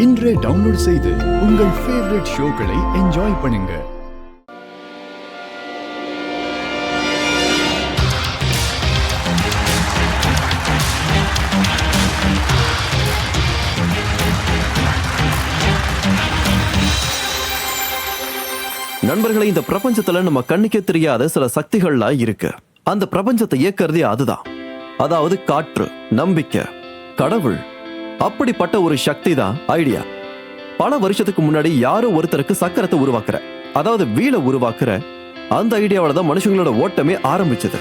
இன்றே டவுன்லோட் செய்து உங்கள் ஃபேவரட் ஷோக்களை என்ஜாய் பண்ணுங்க. நண்பர்களை, இந்த பிரபஞ்சத்துல நம்ம கண்ணுக்கே தெரியாத சில சக்திகள்லாம் இருக்கு. அந்த பிரபஞ்சத்தை இயக்கிறதே அதுதான். அதாவது காற்று, நம்பிக்கை, கடவுள். அப்படிப்பட்ட ஒரு சக்தி தான் ஐடியா. பல வருஷத்துக்கு முன்னாடி யாரோ ஒருத்தருக்கு சக்கரத்தை உருவாக்குற, அதாவது வீலை உருவாக்குற அந்த ஐடியாவில தான் மனுஷங்களோட ஓட்டமே ஆரம்பிச்சது.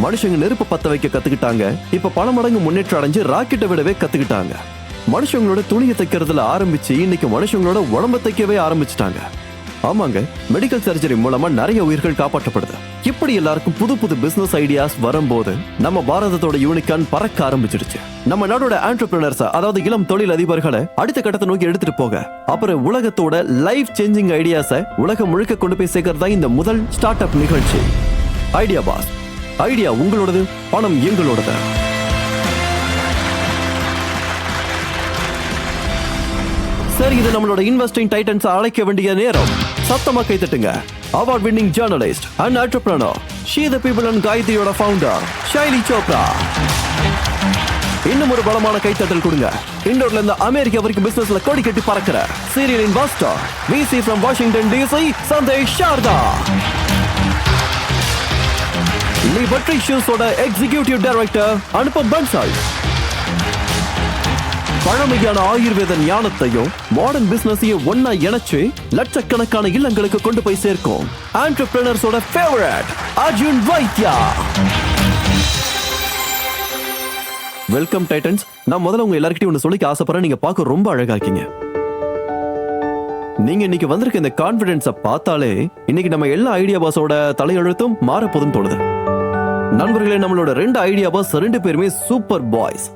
மனுஷங்க நெருப்பு பத்த வைக்க கத்துக்கிட்டாங்க. இப்ப பல மடங்கு முன்னேற்றம் அடைஞ்சு ராக்கெட்டை விடவே கத்துக்கிட்டாங்க. மனுஷங்களோட துணியை தைக்கிறதுல ஆரம்பிச்சு இன்னைக்கு மனுஷங்களோட உடம்ப தைக்கவே ஆரம்பிச்சுட்டாங்க. ஆமாங்க, மெடிக்கல் சர்ஜரி மூலமா நிறைய உயிர்கள் காப்பாற்றப்படுது. இப்படி எல்லாருக்கும் புது புது பிசினஸ் ஐடியாஸ் வரும்போது நம்ம பாரதத்தோட யூனிகார்ன் பறக்க ஆரம்பிச்சிடுச்சு. நம்ம நாடோட ஆண்டர்பிரினர்ஸ், அதாவது இளம் தொழில் அதிபர்களை அடுத்த கட்டத்தை நோக்கி எடுத்துட்டு போக, அப்புறம் உலகத்தோட லைஃப் சேஞ்சிங் ஐடியாஸை உலகம் முழுக்க கொண்டு போய் சேர்க்கறதா இந்த முதல் ஸ்டார்ட் அப் நிகழ்ச்சி ஐடியா பாஸ். ஐடியா உங்களோடது, பணம் எங்களோடது. சரி, இது நம்மளோட இன்வெஸ்டிங் டைட்டன்ஸ் அழைக்க வேண்டிய நேரம். சத்தமா கை தட்டுங்க. Award winning journalist and entrepreneur, she the people and கைதியோட ஃபவுண்டர் ஷைலி சோப்ரா. இன்னும் ஒரு பலமான கைத்தட்டல் கொடுங்க. இண்டோர்ல இருந்து அமெரிக்கா வரைக்கும் பிசினஸ்ல கொடி கட்டி பறக்கிற serial investor, VC from Washington DC, Sandesh Sharda. Liberty ஷூஸோட எக்ஸிகியூட்டிவ் டைரக்டர் அனுபம் பன்சால். பழமையான ஆயுர்வேத ஞானத்தையும் மாடர்ன் பிசினஸையும் ஒன்னா இணைச்சு லட்சக்கணக்கான இல்லங்களுக்கு கொண்டு போய் சேர்க்கும் என்டர்பிரினர்ஸோட favourite Arjun Vaidya. Welcome titans. நான் முதல்ல உங்க எல்லார்கிட்டயும் ஒன்னு சொல்லிக்க ஆசைப்படுறேன். நீங்க பார்க்க ரொம்ப அழகா இருக்கீங்க. நீங்க இன்னைக்கு வந்திருக்க இந்த கான்பிடன்ஸை பார்த்தாலே இன்னைக்கு நம்ம எல்லா ஐடியா பாஸோட தலையெழுத்தும் மாறப்போதுன்னு தோணுது. நண்பர்களே, நம்மளோட 2 ஐடியா பாஸ் 2 பேருமே சூப்பர் பாய்ஸ்.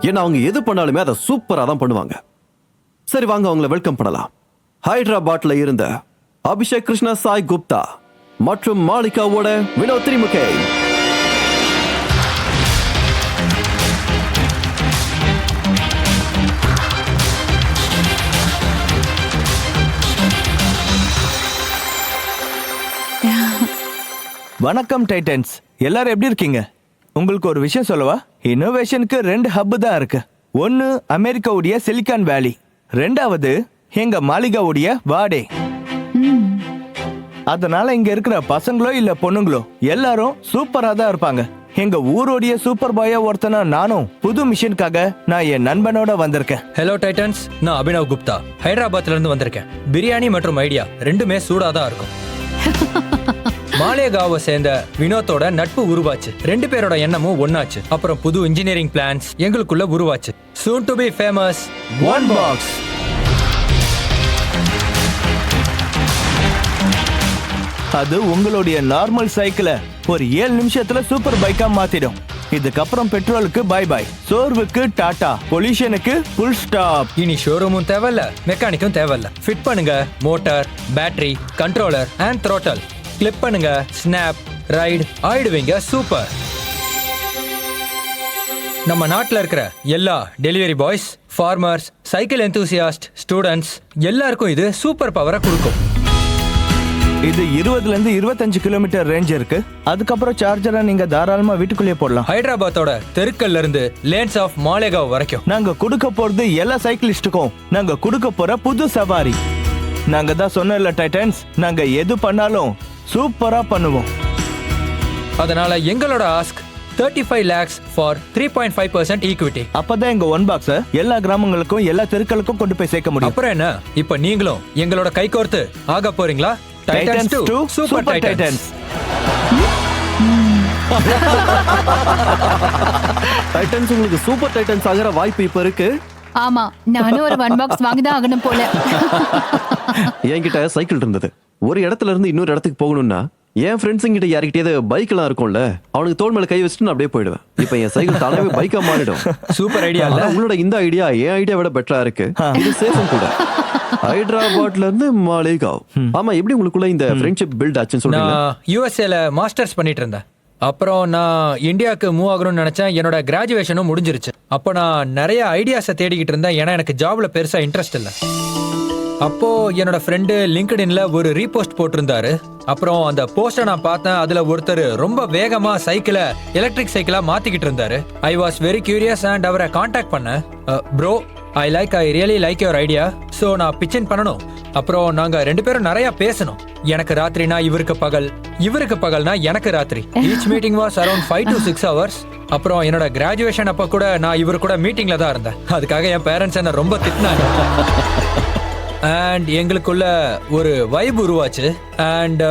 ஏன்னா அவங்க எது பண்ணாலுமே அதை சூப்பரா தான் பண்ணுவாங்க. சரி, வாங்க அவங்களை வெல்கம் பண்ணலாம். ஹைதராபாத்ல இருந்த அபிஷேக் கிருஷ்ணா சாய் குப்தா மற்றும் மாலிகாவோட வினோத் திரிமுகே. வணக்கம் டைட்டன்ஸ், எல்லாரும் எப்படி இருக்கீங்க? உங்களுக்கு ஒரு விஷயம் சொல்லவா? இன்னோவேஷனுக்கு 2 ஹப் தான் இருக்கு. ஒன்னு அமெரிக்காவுடைய சிலிகான் வேலி, 2வது எங்க மாளிகாவுடைய வாடே. அதனால இங்க இருக்கிற பசங்களோ இல்ல பொண்ணுங்களோ எல்லாரும் சூப்பரா தான் இருப்பாங்க. எங்க ஊரோடைய சூப்பர் பாயா ஒருத்தனா நானும் புது மிஷனுக்காக நான் என் நண்பனோட வந்திருக்கேன். ஹலோ டைட்டன்ஸ், நான் அபினவ் குப்தா ஹைதராபாத்ல இருந்து வந்திருக்கேன். பிரியாணி மற்றும் ஐடியா 2மே சூடாதான் இருக்கும். மாலேகாவை சேர்ந்த வினோத்தோட நட்பு உருவாச்சு. 2 பேரோட எண்ணமும் ஒன்னாச்சு. அப்புறம் புது இன்ஜினியரிங் பிளான்ஸ் எங்களுக்குள்ள உருவாச்சு. Soon to be famous one box. அது உங்களுடைய நார்மல் சைக்கிளை ஒரு 7 நிமிஷத்துல சூப்பர் பைக்கா மாத்திடும். இதுக்கப்புறம் பெட்ரோலுக்கு பை பை, சோர்வுக்கு டாடா, பொல்யூஷனுக்கு ஃபுல் ஸ்டாப். இனி ஷோரூமும் தேவையில்ல, மெக்கானிக்கும் தேவையில்ல. ஃபிட் பண்ணுங்க motor, battery, controller and throttle. Clip பண்ணுங்க, ஸ்னாப், ரைடு ஆயிடுவீங்க சூப்பர். நம்ம நாட்டில் இருக்கிற எல்லா delivery boys, farmers, cycle enthusiast, students எல்லாருக்கும் இது சூப்பர் பவரை கொடுக்கும். இது 20 இருந்து 25 கிலோமீட்டர் ரேஞ்ச் இருக்கு. அதுக்கப்புறம் சார்ஜரை நீங்க தாராளமா வீட்டுக்குள்ளேயே போடலாம். ஹைதராபாத்தோட தெருக்கல்ல இருந்து லேன்ஸ் ஆஃப் மாலேகாவ் வரைக்கும் நாங்க கொடுக்க போறது எல்லா சைக்கிளிஸ்டுக்கும் நாங்க கொடுக்க போற புது சவாரி. நாங்க தான் சொன்னல டைட்டன்ஸ், நாங்க எது பண்ணாலும் சூப்பரா பண்ணுவோம். அதனால எங்களோட ஆஸ்க் 35 lakhs for 3.5% ஈக்விட்டி. அப்பதான் எங்க ஒன் பாக்ஸ எல்லா கிராமங்களுக்கும் எல்லா தெருக்களுக்கும் கொண்டு போய் சேர்க்க முடியும். அப்புறம் என்ன, இப்ப நீங்களும் எங்களோட கை கோர்த்து ஆக போறீங்களா? Titans 2 super Titans. டைட்டன்ஸ், உங்களுக்கு சூப்பர் டைட்டன்ஸ் ஆகிற வாய்ப்பு இப்ப இருக்கு. ஆமா, நானும் ஒரு ஒன் பாக்ஸ் வாங்கிதான் ஆகணும் போல. என்கிட்ட சைக்கிள் இருந்தது. ஒரு இடத்துல இருந்து இன்னொரு இடத்துக்கு போகணும்னா என் ஃப்ரெண்ட்ஸ் கிட்ட யார்கிட்டயாவது பைக் எல்லாம் இருக்கும்ல, அவனுக்கு தோள் மேல கை வச்சுட்டு நான் அப்படியே போயிடுவேன். இப்ப என் சைக்கிள் தானாவே பைக்கா மாறிடும். சூப்பர் ஐடியா இல்ல? உங்களோட இந்த ஐடியா என் ஐடியா விட பெட்டரா இருக்கு. இது சேஃபும் கூட. ஹைதராபாத்ல இருந்து மாலேகாவ். ஆமா, எப்படி உங்களுக்குள்ள இந்த ஃப்ரெண்ட்ஷிப் பில்ட் ஆச்சுன்னு சொல்றீங்க? நான் யுஎஸ்ஏல மாஸ்டர்ஸ் பண்ணிட்டு இருந்தேன். அப்புறம் நான் இந்தியாவுக்கு மூவ் ஆகணும்னு நினைச்சேன். என்னோட கிராஜுவேஷனும் முடிஞ்சிருச்சு. அப்போ நான் நிறைய ஐடியாஸை தேடிக்கிட்டு இருந்தேன். ஏன்னா எனக்கு ஜாப்ல பெருசா இன்ட்ரெஸ்ட் இல்லை. அப்போ என்னோட ஃப்ரெண்டு லிங்க்டின்ல ஒரு ரீபோஸ்ட் போட்டிருந்தாரு. அப்புறம் அந்த போஸ்டை நான் பார்த்தேன். அதுல ஒருத்தர் ரொம்ப வேகமா சைக்கிளை எலக்ட்ரிக் சைக்கிளா மாத்திக்கிட்டு இருந்தாரு. I was very curious and அவரை கான்டாக்ட் பண்ணேன். Bro, I really like your idea. So நான் பிச்சின் பண்ணணும். அப்புறம் நாங்க 2 பேரும் நிறைய பேசணும். எனக்கு ராத்திரினா இவருக்கு பகல், இவருக்கு பகல்னா எனக்கு ராத்திரி. Each meeting was around 5 to 6 hours. அப்புறம் என்னோட கிராஜுவேஷன் அப்ப கூட நான் இவரு கூட மீட்டிங்ல தான் இருந்தேன். அதுக்காக என் பேரண்ட்ஸ் என்ன ரொம்ப திட்டினாங்க. அண்ட் எங்களுக்குள்ள ஒரு வைப் உருவாச்சு. And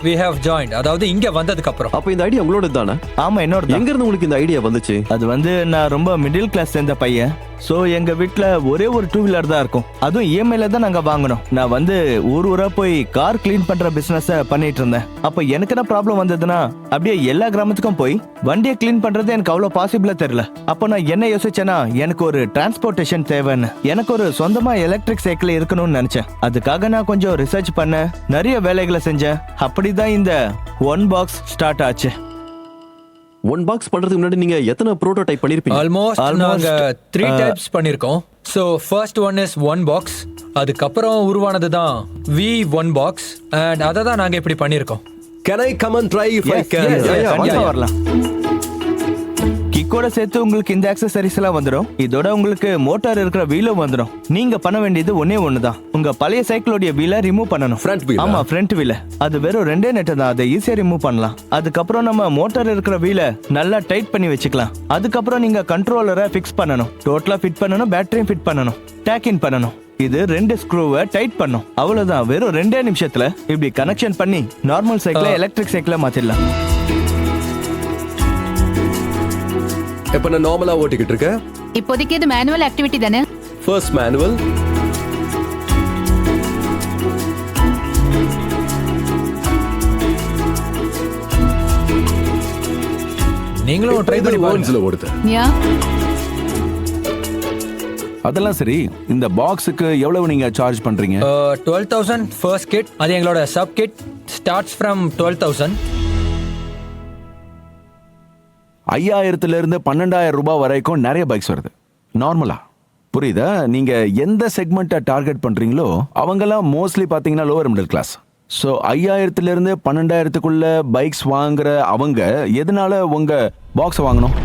we have joined. அதாவது இங்க வந்ததுக்கு அப்புறம். அப்ப இந்த ஐடியா உங்களோட தானே? ஆமா, என்னோட. எங்க இருந்து உங்களுக்கு இந்த ஐடியா வந்துச்சு? அது வந்து நான் ரொம்ப மிடில் கிளாஸ் சேர்ந்த பையன். ஸோ எங்க வீட்டில் ஒரே ஒரு 2 வீலர் தான் இருக்கும். அதுவும் இஎம்ஐல தான் நாங்கள் வாங்கினோம். நான் வந்து ஊரா போய் கார் கிளீன் பண்ற பிசினஸை பண்ணிட்டு இருந்தேன். அப்போ எனக்கு என்ன ப்ராப்ளம் வந்ததுன்னா அப்படியே எல்லா கிராமத்துக்கும் போய் வண்டியை கிளீன் பண்றது எனக்கு அவ்வளோ பாசிபிளா தெரியல. அப்போ நான் என்ன யோசிச்சேன்னா, எனக்கு ஒரு டிரான்ஸ்போர்ட்டேஷன் தேவைன்னு. எனக்கு ஒரு சொந்தமா எலக்ட்ரிக் சைக்கிள் இருக்கணும்னு நினைச்சேன். அதுக்காக நான் கொஞ்சம் ரிசர்ச் பண்ண, நிறைய வேலைகளை செஞ்சேன். அப்படிதான் இந்த ஒன் பாக்ஸ் ஸ்டார்ட் ஆச்சு. ஒன் பாக்ஸ் பண்றதுக்கு முன்னாடி நீங்க எத்தனை புரோட்டோடைப் பண்ணிருப்பீங்க? ஆல்மோஸ்ட் நாங்க 3 டைப்ஸ் பண்ணிருக்கோம். So first one is one box. அதுக்கப்புறம் உருவானது தான் V1 பாக்ஸ். அண்ட் அதை தான் நாங்க இப்படி பண்ணிருக்கோம். Can I come and try if I can? கண்டிப்பா வரலாம். கிக்கோட சேர்த்து உங்களுக்கு இந்த ஆக்சசரிஸ் எல்லாம் வந்துடும். இதோட உங்களுக்கு மோட்டார் இருக்கிற வீலும் வந்துடும். நீங்க பண்ண வேண்டியது ஒண்ணு தான். உங்க பழைய சைக்கிளோட வீலை ரிமூவ் பண்ணணும். Front wheel. ஆமா, ஃப்ரண்ட் வீல. அது வெறும் 2 நெட் தான். அதை ஈஸியா ரிமூவ் பண்ணலாம். அதுக்கப்புறம் நம்ம மோட்டார் இருக்கிற வீலை நல்லா டைட் பண்ணி வச்சுக்கலாம். அதுக்கப்புறம் நீங்க கண்ட்ரோலரை ஃபிக்ஸ் பண்ணணும். டோட்டலா ஃபிட் பண்ணணும். பேட்டரியும் ஃபிட் பண்ணணும். டேக் இன் பண்ணணும். இது 2 ஸ்க்ரூவை டைட் பண்ணும். அவ்வளவுதான். வெறும் 2 நிமிஷத்துல இப்படி கனெக்ஷன் பண்ணி நார்மல் சைக்கிளை எலக்ட்ரிக் சைக்கிளை மாத்திடலாம். இப்ப நான் நார்மலா ஓட்டிக்கிட்டு இருக்கேன். இப்போதைக்கு இது மேனுவல் ஆக்டிவிட்டி தானே? First manual. நீங்களும் ட்ரை பண்ணி பாருங்க. ஓன்ஸ்ல ஓடுது. யா, அதெல்லாம் சரி. இந்த பாக்ஸுக்கு எவ்வளவு நீங்க சார்ஜ் பண்றீங்க? 12,000 ஃபர்ஸ்ட் கிட். அது எங்களோட சப் கிட் ஸ்டார்ட்ஸ் ஃப்ரம் 12,000. 5000 இருந்து 12,000 ரூபாய் வரைக்கும் நிறைய பைக்ஸ் வருது நார்மலா. புரியுதா? நீங்க எந்த செக்மெண்ட்டை டார்கெட் பண்றீங்களோ அவங்கெல்லாம் மோஸ்ட்லி பாத்தீங்கன்னா லோவர் மிடில் கிளாஸ். ஸோ 5000 இருந்து 12,000 பைக்ஸ் வாங்குற அவங்க எதனால உங்க பாக்ஸ் வாங்கணும்?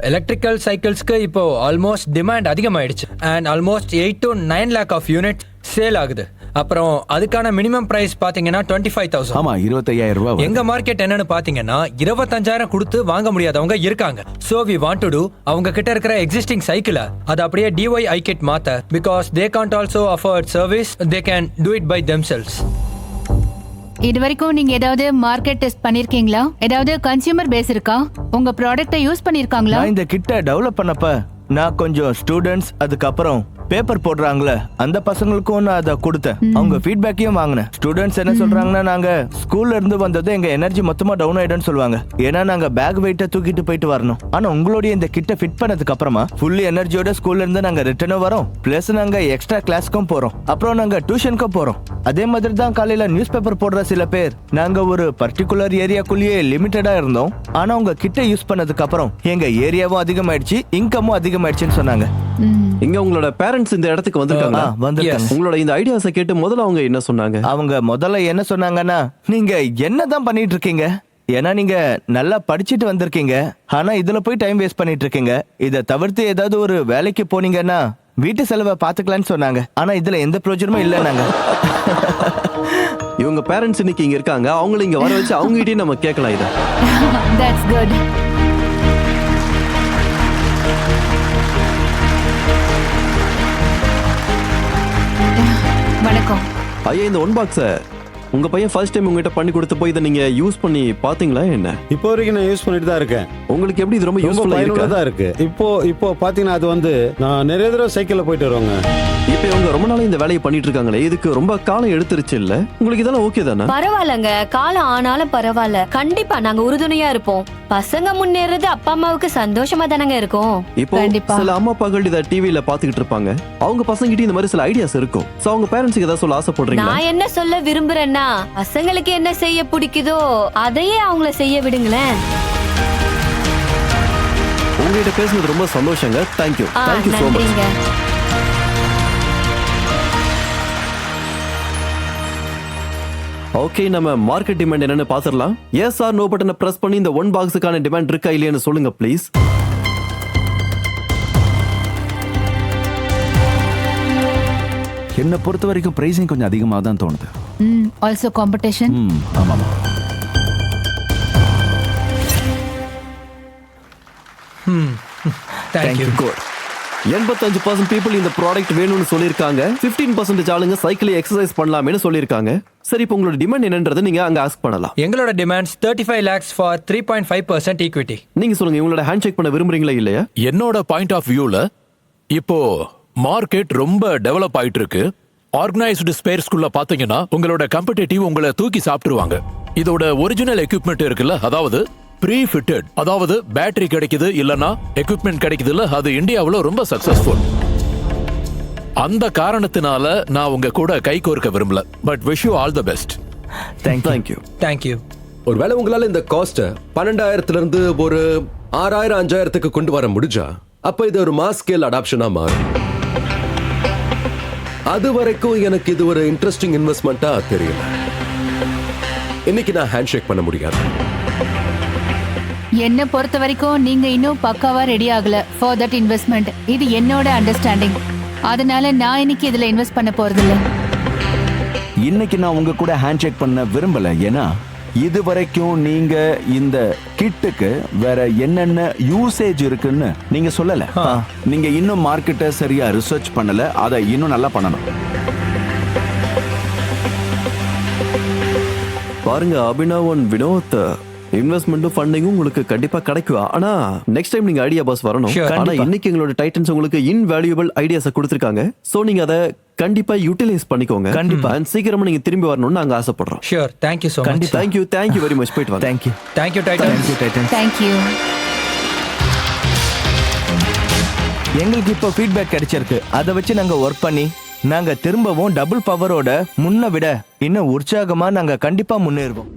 எலக்ட்ரிக்கல் சைக்கிள்ஸ்க்கு இப்போ ஆல்மோஸ்ட் டிமாண்ட் அதிகமாயிடுச்சு. And almost 8 to 9 lakh of unit sale ஆகுது. அப்புறம் அதுக்கான மினிமம் பிரைஸ் பாத்தீங்கன்னா 25,000. ஆமா, 25,000 ரூபாய் வருது. எங்க மார்க்கெட் என்னன்னு பாத்தீங்கன்னா 25,000 கொடுத்து வாங்க முடியாதவங்க இருக்காங்க. So we want to to அவங்க கிட்ட இருக்கிற எக்ஸிஸ்டிங் சைக்கிளை அது அப்படியே DIY கிட் மாத்த. Because they can't also afford service, they can do it by themselves. இது வரைக்கும் நீங்க ஏதாவது மார்க்கெட் டெஸ்ட் பண்ணிருக்கீங்களா? ஏதாவது கன்சியூமர் பேஸ் இருக்கா? உங்க ப்ராடக்ட்டை யூஸ் பண்ணிருக்காங்களா? நான் இந்த கிட்ட டெவலப் பண்ணப்ப நான் கொஞ்சம் ஸ்டூடெண்ட்ஸ், அதுக்கப்புறம் பேப்பர் போடுறாங்களே அந்த பசங்களுக்கும் நான் அதை கொடுத்தேன். அவங்க ஃபீட்பேக்கையும் வாங்கினேன். ஸ்டூடெண்ட்ஸ் என்ன சொல்றாங்கன்னா, நாங்க ஸ்கூல்ல இருந்து வந்தது எங்க எனர்ஜி மொத்தமா டவுன் ஆயிடும்னு சொல்லுவாங்க. ஏன்னா நாங்க பேக் வெயிட்ட தூக்கிட்டு போயிட்டு வரணும். ஆனா உங்களுடைய இந்த கிட்ட ஃபிட் பண்ணதுக்கு அப்புறமா ஃபுல்லி எனர்ஜியோட ஸ்கூல்ல இருந்து நாங்க ரிட்டர்னும் வரோம். பிளஸ் நாங்க எக்ஸ்ட்ரா கிளாஸ்க்கும் போறோம். அப்புறம் நாங்க டியூஷனுக்கும் போறோம். அதே மாதிரி தான் காலையில நியூஸ் பேப்பர் போடுற சில பேர். நாங்க ஒரு பர்டிகுலர் ஏரியாக்குள்ளேயே லிமிட்டடா இருந்தோம். ஆனா உங்க கிட்ட யூஸ் பண்ணதுக்கு அப்புறம் எங்க ஏரியாவும் அதிகமாயிடுச்சு, இன்கமும் அதிகமாயிடுச்சுன்னு சொன்னாங்க. இங்க உங்களோட பேரண்ட்ஸ் இந்த இடத்துக்கு வந்திருக்காங்க. வந்திருக்காங்க. உங்களோட இந்த ஐடியாஸை கேட்டு முதல்ல அவங்க என்ன சொன்னாங்க? அவங்க முதல்ல என்ன சொன்னாங்கன்னா, நீங்க என்னதான் பண்ணிட்டு இருக்கீங்க? ஏன்னா நீங்க நல்லா படிச்சுட்டு வந்திருக்கீங்க. ஆனா இதுல போய் டைம் வேஸ்ட் பண்ணிட்டு இருக்கீங்க. இதை தவிர்த்து ஏதாவது ஒரு வேலைக்கு போனீங்கன்னா வீட்டு செலவை பாத்துக்கலாம்னு சொன்னாங்க. ஆனா இதுல எந்த பிரயோஜனமும் இல்ல. நாங்க இவங்க பேரண்ட்ஸ் இன்னைக்கு இங்க இருக்காங்க. அவங்கள இங்க வர வச்சு அவங்க கிட்டே நம்ம கேட்கலாம் இதை. That's good. வணக்கம். ஐயா, இந்த ஒன் பாக்ஸை உங்க பையன் ஃபர்ஸ்ட் டைம் உங்ககிட்ட பண்ணி கொடுத்து போய் இதை நீங்க யூஸ் பண்ணி பாத்தீங்களா என்ன? இப்போ வரைக்கும் நான் யூஸ் பண்ணிட்டு தான் இருக்கேன். உங்களுக்கு எப்படி இது ரொம்ப யூஸ்ஃபுல்லா தான் இருக்கு? இப்போ பாத்தீங்கன்னா அது வந்து நான் நிறைய தடவை சைக்கிள்ல போயிட்டு வருவாங்க. இப்போ இவங்க ரொம்ப நாளா இந்த வேலையை பண்ணிட்டு இருக்காங்களே, இதுக்கு ரொம்ப காலம் எடுத்துருச்சு இல்ல? உங்களுக்கு இதெல்லாம் ஓகே தானே? பரவாயில்லங்க, காலம் ஆனாலும் பரவாயில்ல. கண்டிப்பா நாங்க உறுதுணையா இருப்போம். பசங்க முன்னேறது அப்பா அம்மாவுக்கு சந்தோஷமா தானங்க இருக்கும். இப்போ கண்டிப்பா. சில அம்மா அப்பாக்கள் இதை டிவில பாத்துக்கிட்டு இருப்பாங்க. அவங்க பசங்கிட்ட இந்த மாதிரி சில ஐடியாஸ் இருக்கும். சோ அவங்க பேரண்ட்ஸ்க்கு ஏதாவது சொல்ல ஆசைப்படுறீங்களா? நான் என்ன சொல்ல விரும்புறேன்னா, பசங்களுக்கு என்ன செய்ய பிடிக்குதோ அதையே அவங்கள செய்ய விடுங்களேன். உங்ககிட்ட பேசுனது ரொம்ப சந்தோஷங்க. Thank you thank you so much. நன்றிங்க. ஓகே, நம்ம மார்க்கெட் டிமாண்ட் என்னன்னு பாத்துறலாம். எஸ் ஆர் நோ பட்டனை பிரஸ் பண்ணி இந்த 1 பாக்ஸுக்கான டிமாண்ட் இருக்கா இல்லையான்னு சொல்லுங்க ப்ளீஸ். என்னை பொறுத்த வரைக்கும் பிரைசிங் கொஞ்சம் அதிகமாக தான் தோணுது. Also competition. ஆமாமா. தேங்க்யூ. குட். 85% பீப்புள் இந்த ப்ராடக்ட் வேணும்னு சொல்லியிருக்காங்க. 15% ஆளுங்க சைக்கிளை எக்ஸசைஸ் பண்ணலாமேன்னு சொல்லியிருக்காங்க. சரி, இப்போ உங்களோட டிமாண்ட் என்னன்றது நீங்க அங்க ஆஸ்க் பண்ணலாம். எங்களோட டிமாண்ட்ஸ் 35 lakhs ஃபார் 3.5% ஈக்விட்டி. நீங்க சொல்லுங்க, இவங்களோட ஹேண்ட் செக் பண்ண விரும்புறீங்களா இல்லையா? என்னோட பாயிண்ட் ஆஃப் வியூல இப்போ மார்க்கெட் ரொம்ப டெவலப் ஆயிட்டு இருக்கு. ஆர்கனைஸ்டு ஸ்பேர்ஸ்குள்ள பாத்தீங்கன்னா உங்களோட கம்பெட்டிட்டிவ் உங்களை தூக்கி சாப்பிட்டுருவாங்க. இதோட ஒரிஜினல் எக்யூப்மெண்ட் இருக்குல்ல, அதாவது ப்ரீ ஃபிட்டட், அதாவது பேட்டரி கிடைக்குது இல்லனா எக்யூப்மெண்ட் கிடைக்குது இல்ல, அது இந்தியாவுல ரொம்ப சக்சஸ்ஃபுல். அந்த காரணத்தினால நான் உங்க கூட கை கோர்க்க விரும்பல. But wish you all the best. Thank you. Thank you. ஒருவேளை உங்களால இந்த காஸ்ட் 12,000 இருந்து ஒரு 6,000 5,000க்கு கொண்டு வர முடிஞ்சா, அப்ப இது ஒரு மாஸ் ஸ்கேல் அடாப்ஷனா மாறும். அது வரைக்கும் எனக்கு இது ஒரு இன்ட்ரெஸ்டிங் இன்வெஸ்ட்மெண்டா தெரியல. இன்னைக்கு நான் ஹேண்ட் ஷேக் பண்ண முடியாது. என்ன பொறுத்த வரைக்கும் நீங்க இன்னும் பக்காவா ரெடி ஆகல ஃபார் தட் இன்வெஸ்ட்மெண்ட். இது என்னோட அண்டர்ஸ்டாண்டிங். அதனால நான் இன்னைக்கு இதுல இன்வெஸ்ட் பண்ண போறது இல்ல. இன்னைக்கு நான் உங்க கூட ஹேண்ட் செக் பண்ண விரும்பல. ஏன்னா இது வரைக்கும் நீங்க இந்த கிட்டுக்கு வேற என்னென்ன யூசேஜ் இருக்குன்னு நீங்க சொல்லல. நீங்க இன்னும் மார்க்கெட்டை சரியா ரிசர்ச் பண்ணல. அதை இன்னும் நல்லா பண்ணணும். பாருங்க அபினவ் அண்ட் வினோத், இன்வெஸ்ட்மெண்ட்டும் ஃபண்டிங்கும் உங்களுக்கு கண்டிப்பா கிடைக்கும். ஆனா நெக்ஸ்ட் டைம் நீங்க ஐடியா பாஸ் வரணும். Sure. ஆனா இன்னைக்கு எங்களோட டைட்டன்ஸ் உங்களுக்கு இன்வேல்யூபிள் ஐடியாஸை கொடுத்திருக்காங்க. சோ நீங்க அதை கண்டிப்பா யூட்டிலைஸ் பண்ணிக்கோங்க. கண்டிப்பா. அண்ட் சீக்கிரமா நீங்க திரும்பி வரணும்னு நாங்க ஆசைப்படுறோம். Sure. Thank you so much. Thank you very much. போயிட்டு வாங்க. தேங்க்யூ. Thank you Titan. தேங்க்யூ. எங்களுக்கு இப்போ ஃபீட்பேக் கிடைச்சிருக்கு. அதை வச்சு நாங்க ஒர்க் பண்ணி நாங்க திரும்பவும் டபுள் பவரோட முன்ன விட இன்னும் உற்சாகமா நாங்க கண்டிப்பா முன்னேறுவோம்.